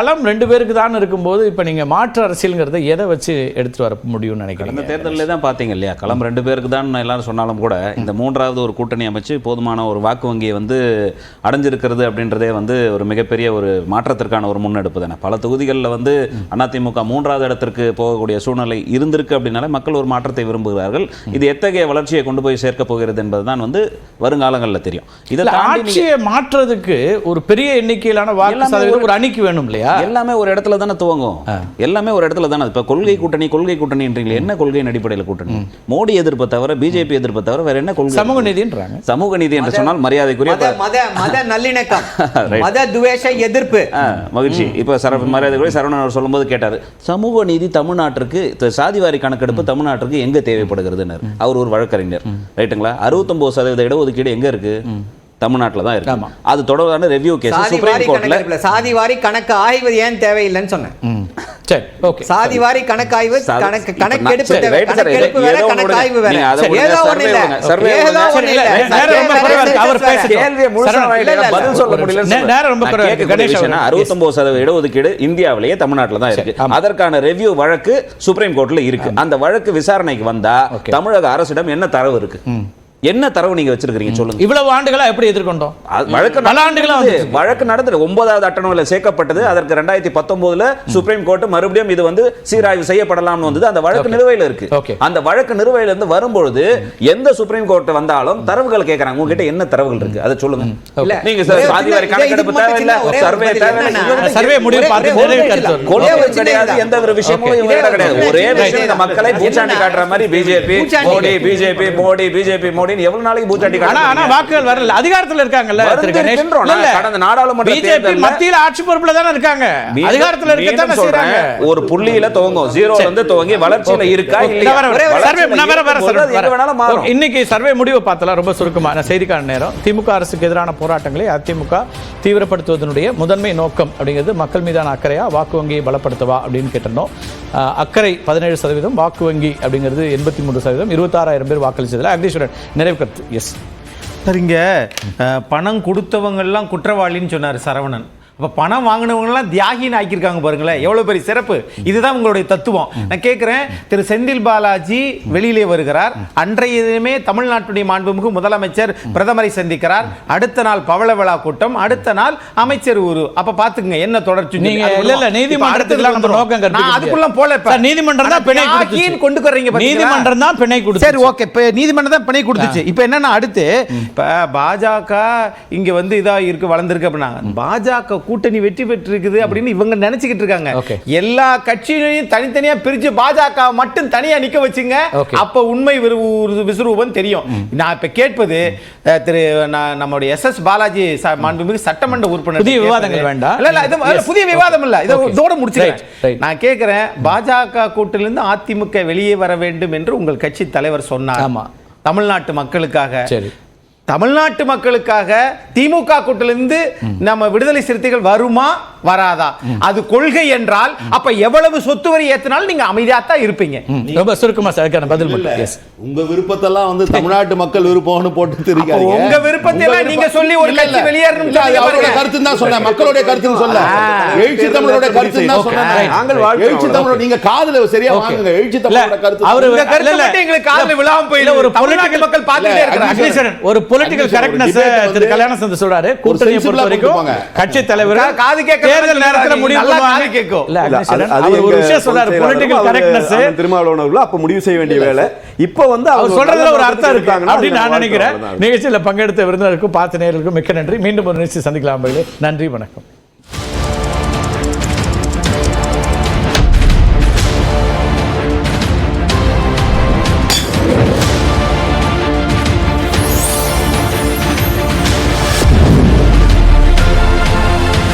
களம் 2 பேருக்கு தான் இருக்கும்போது இப்போ நீங்கள் மாற்று அரசியலுங்கிறத எதை வச்சு எடுத்துகிட்டு வர முடியும்னு நினைக்கிறேன். இந்த தேர்தலில் தான் பார்த்தீங்க இல்லையா, களம் 2 பேருக்கு தான் எல்லாரும் சொன்னாலும் கூட இந்த 3வது ஒரு கூட்டணி அமைச்சு போதுமான ஒரு வாக்கு வங்கியை வந்து அடைஞ்சிருக்கிறது அப்படின்றதே வந்து ஒரு மிகப்பெரிய ஒரு மாற்றத்திற்கான ஒரு முன்னெடுப்பு தானே. பல தொகுதிகளில் வந்து அதிமுக 3வது இடத்திற்கு போகக்கூடிய சூழ்நிலை இருந்திருக்கு அப்படின்னாலே மக்கள் ஒரு மாற்றத்தை விரும்புகிறார்கள். இது எத்தகைய வளர்ச்சியை கொண்டு போய் சேர்க்க போகிறது என்பது தான் வந்து வருங்காலங்களில் தெரியும். இதை ஆட்சியை மாற்றுறதுக்கு ஒரு பெரிய எண்ணிக்கையிலான வாக்கு சதவீதம் ஒரு அணிக்கு வேணும் இல்லையா? எல்லாமே ஒரு இடத்துல தானே துவங்கும், எல்லாமே ஒரு இடத்துல தானே. இப்ப கொள்கை கூட்டணின்றீங்களே, என்ன கொள்கையின் அடிப்படையில் கூட்டணி? மோடி எதிர்ப்பை தவிர, பிஜேபி எதிர்ப்பை தவிர வேற என்ன கொள்கை? சமூக நீதின்றாங்க. சமூக நீதி என்று சொன்னால் மரியாதைக்குரிய மத நல்லிணக்கம், மத துவேஷ எதிர்ப்பு. மகிழ்ச்சி. இப்ப மரியாதைக்குரிய சரவணன் அவர் சொல்லும்போது கேட்டாரு, சமூக நீதி தமிழ்நாட்டிற்கு, சாதிவாரி கணக்கெடுப்பு தமிழ்நாட்டிற்கு எங்க தேவைப்படுகிறதுன்னு. அவர் ஒரு வழக்கறிஞர், ரைட்டுங்களா? 69% இடஒதுக்கீடு எங்க இருக்கு? தமிழ்நாட்டில் தான் இருக்கு. அது தொடர்பான ரிவ்யூ கேஸ் சுப்ரீம் கோர்ட்ல. சாதிவாரி கணக்கு ஆய்வு ஏன் தேவையில்லைன்னு சொன்னேன். சரி, ஓகே. சாதிவாரி கணக்கு ஆய்வு, கணக்கெடுப்பு தேவை, கணக்கெடுப்பு வேற, கணக்கு ஆய்வு வேற. ஏதோ ஒண்ணு இல்ல, ஏதோ ஒண்ணு இல்ல. அவர் பேச கேள்வியை முழுசா பதில் சொல்ல முடியல. நேரம் ரொம்ப குறைவு. கணேசன் 69% இடஒதுக்கீடு இந்தியாவிலேயே தமிழ்நாட்டில் தான் இருக்கு. அதற்கான ரிவ்யூ வழக்கு சுப்ரீம் கோர்ட்ல இருக்கு. அந்த வழக்கு விசாரணைக்கு வந்தா தமிழக அரசிடம் என்ன தரவு இருக்கு? என்ன தரவு நீங்க வச்சிருக்கீங்க சொல்லுங்க. இவ்வளவு ஆண்டுகளா எப்படி எதிர்கொண்டோம்? வழக்கு நடந்தது 9வது அட்டவணையில் சேர்க்கப்பட்டது. அதற்கு 2019 சுப்ரீம் கோர்ட் மறுபடியும் இது வந்து சீராய்வு செய்யப்படலாம்னு வந்தது. அந்த வழக்கு நிலுவையில் இருக்கு. அந்த வழக்கு நிலுவையில இருந்து வரும்பொழுது எந்த சுப்ரீம் கோர்ட் வந்தாலும் தரவுகள் கேட்கறாங்க. உங்ககிட்ட என்ன தரவுகள் இருக்கு அதை சொல்லுங்க. நீங்க சாதிவாரி கணக்கெடுப்பு தேவையில்லை, சர்வே தேவையில்லை, சர்வே முடிவு பார்த்து கிடையாது, எந்த ஒரு விஷயமும் கிடையாது. ஒரே விஷயம், இந்த மக்களை பூச்சாண்டி காட்டுற மாதிரி BJP Modi, BJP Modi, BJP Modi எவ்வளவு நாளைக்கு பூச்சாண்டி காட்டுறாங்க? ஆனா வாக்குகள் வரல, அதிகாரத்துல இருக்காங்கல்ல. கடந்த நாடாளுமன்ற பிஜேபி மத்தியில ஆட்சி பொறுப்புல தானே இருக்காங்க, அதிகாரத்துல இருக்கத்தானே செய்றாங்க. ஒரு புள்ளியில துவங்கும், ஜீரோல இருந்து துவங்கி வளர்ச்சியில இருக்கா இல்லையா? இன்னைக்கு சர்வே முடிவு பார்த்தலாம். ரொம்ப சுருக்கமான செய்திக்கான நேரம். திமுக அரசுக்கு எதிரான போராட்டங்களை அதிமுக தீவிரப்படுத்துவதனுடைய முதன்மை நோக்கம் அப்படிங்கிறது மக்கள் மீதான அக்கறையா, வாக்கு வங்கியை பலப்படுத்தவா அப்படின்னு கேட்டிருந்தோம். அக்கறை 17%, வாக்கு வங்கி அப்படிங்கிறது 83%, 26,000 பேர் வாக்களிச்சதுல. அக்னீஸ்வரன் நிறைவு கருத்து. எஸ் சார், இங்கே பணம் கொடுத்தவங்கெல்லாம் குற்றவாளின்னு சொன்னார் சரவணன். இப்போ பணம் வாங்கினவங்கலாம் தியாகின்னு ஆக்கியிருக்காங்க பாருங்களேன், எவ்வளோ பெரிய சிறப்பு. இதுதான் உங்களுடைய தத்துவம். நான் கேட்குறேன், திரு செந்தில் பாலாஜி வெளியிலே வருகிறார். அன்றைய தினமே தமிழ்நாட்டுடைய மாண்புமிகு முதலமைச்சர் பிரதமரை சந்திக்கிறார். அடுத்த நாள் பவள விழா கூட்டம், அடுத்த நாள் அமைச்சர் ஊரு. அப்ப பாத்துக்கங்க என்ன தொடர்ச்சி. நீங்க இல்ல நீதிமன்றத்துக்கு நம்ம நோக்கம் கட்டி அதுக்குள்ள போல நீதிமன்றம் தான் பிணை கொடுத்துச்சு. கொண்டு வர்றீங்க, நீதிமன்றம் தான் பிணை கொடுத்து. சரி, ஓகே, இப்ப நீதிமன்றம் தான் பிணை கொடுத்துச்சு. இப்போ என்னன்னா அடுத்து இப்ப பாஜக இங்க வந்து இதா இருக்கு, வளர்ந்துருக்கு அப்படின்னா பாஜக கூட்டணி வெற்றி பெற்று இருக்குது அப்படின்னு இவங்க நினைச்சுக்கிட்டு இருக்காங்க. எல்லா கட்சிகளையும் தனித்தனியா பிரிச்சு பாஜக மட்டும் தனியா நிக்க வச்சுங்க, அப்ப உண்மை விஸ்வரூபம் தெரியும். நான் இப்ப கேட்பது திரு நம்முடைய எஸ் பாலாஜி மாண்புமிகு சட்டமன்ற உறுப்பினர். புதிய விவாதங்கள் வேண்டாம். இல்ல இது புதிய விவாதம் இல்ல, இதோட முடிச்சுக்கிறேன். நான் கேட்கிறேன், பாஜக கூட்டிலிருந்து அதிமுக வெளியே வர வேண்டும் என்று உங்கள் கட்சி தலைவர் சொன்னார். தமிழ்நாட்டு மக்களுக்காக, தமிழ்நாட்டு மக்களுக்காக திமுக கூட்டிலிருந்து நம்ம விடுதலை சிறுத்தைகள் வருமா வராதா? அது கொள்கை என்றால் அப்ப எவ்வளவு சொத்து வரி ஏத்தினாலும் நீங்க அமைதியா தான் இருப்பீங்க. ரொம்ப சுருக்கமா சரியான பதில். உங்க விருப்பத்தெல்லாம் வந்து தமிழ்நாட்டு மக்கள் விருப்பம்னு போட்டு தெரிவிக்காதீங்க. உங்க விருப்பத்தை நீங்க சொல்லி ஒரு கட்சி வெளியேறணும் அவருடைய கருத்து தான் சொன்னேன், மக்களுடைய கருத்து சொல்ல. எழுச்சி தமிழோட கருத்து தான் சொன்னேன். நாங்கள் எழுச்சி தமிழ் நீங்க காதுல சரியா வாங்குங்க. எழுச்சி தமிழோட கருத்து அவருடைய கருத்து மட்டும் எங்களுக்கு காதுல விழாம போயில. ஒரு பொலிட்டிக்கல் மக்கள் பார்த்துட்டே இருக்காங்க. ஒரு பொலிட்டிக்கல் கரெக்ட்னஸ் திரு கல்யாணசுந்தர் சொல்றாரு. கூட்டணியை பொறுத்த வரைக்கும் கட்சி தலைவர் காது கேட்க தேர்தல் நேரத்துல முடிவு பண்ணுவாங்க. கேட்கும் இல்ல அவர் ஒரு விஷயம் சொல்றாரு, பொலிட்டிக்கல் கரெக்ட்னஸ் திருமாவளவன் அப்ப முடிவு செய்ய வேண்டிய வேலை. இப்ப வந்து அவர் சொல்றதுல ஒரு அர்த்தம் இருக்கு அப்படின்னு நான் நினைக்கிறேன். நிகழ்ச்சியில் பங்கெடுத்த விருந்தினருக்கும் பார்த்த நேயர்களுக்கும் மிக்க நன்றி. மீண்டும் ஒரு நிகழ்ச்சி சந்திக்கலாம். நன்றி, வணக்கம்.